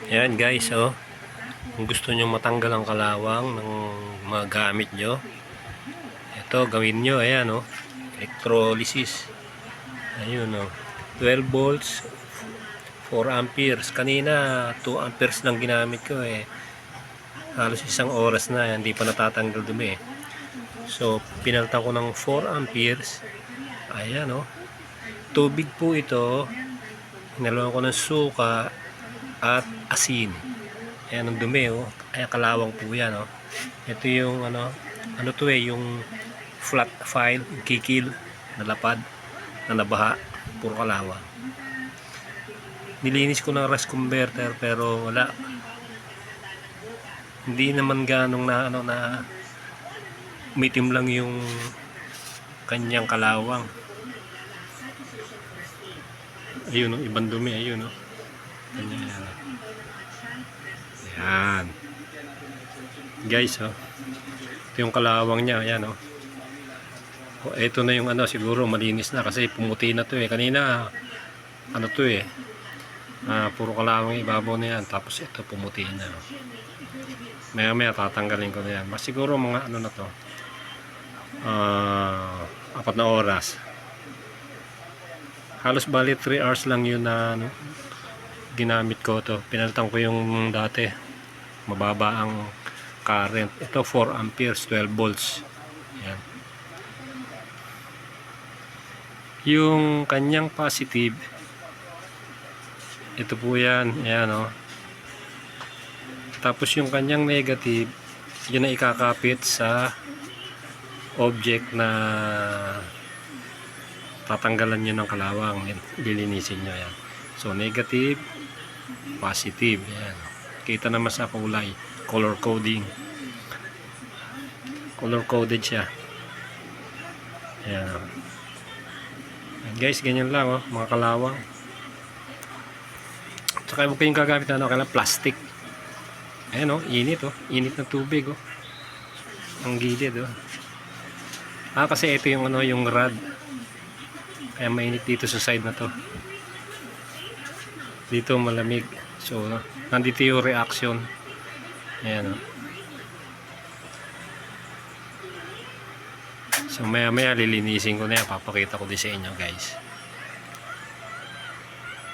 Ayan guys, oh. Kung gusto nyo matanggal ang kalawang ng mga gamit nyo, ito gawin nyo. Ayan, oh. Electrolysis. Ayun, oh. 12 volts, 4 amperes. Kanina 2 amperes lang ginamit ko eh. Halos isang oras na, hindi pa natatanggal dumi eh. So pinalitan ko ng 4 amperes. Ayan, oh. Tubig po ito. Hinaloan ko ng suka at asin. Ayan ang dumi, oh. Ayan, kalawang po yan, oh. Ito yung ano to eh, yung flat file, kikil na lapad na nabaha, puro kalawang. Nilinis ko ng rice converter pero wala, hindi naman ganong na na umitim lang yung kanyang kalawang. Ayun, oh, ibang dumi. Ayun, oh. Ayan. Ayan. Guys, oh. Ito yung kalawang niya. Ayan, oh. Oh, ito na yung ano, siguro malinis na kasi pumuti na to eh. Kanina, ano to eh. Puro kalawang ibabaw na yan. Tapos ito pumuti na. Maya maya tatanggalin ko na yan. Mas siguro mga ano na to. 4 na oras. Halos bali 3 hours lang yun na ano, ginamit ko to. Pinalitan ko yung dati mababa ang current. Ito 4 amperes, 12 volts. Ayan. Yung kanyang positive, ito po yan. Ayan, oh. Tapos yung kanyang negative, yun na ikakapit sa object na tatanggalan nyo ng kalawang. Lilinisin nyo yan. So negative, positive. Ayan. Kita naman sa kulay, color coding, color coded siya. Ayan. Ayan guys, ganyan lang, oh, mga kalawang. Saka huwag kayong gagamit na ano, kailangan plastic. Ayan, oh, init, oh, init na tubig, oh, ang gilid, oh. Kasi ito yung ano, yung rod, kaya mainit dito sa side na to. Dito malamig. So nandito yung reaction. Ayan, oh. So maya maya lilinisin ko na yan. Papakita ko din sa inyo guys.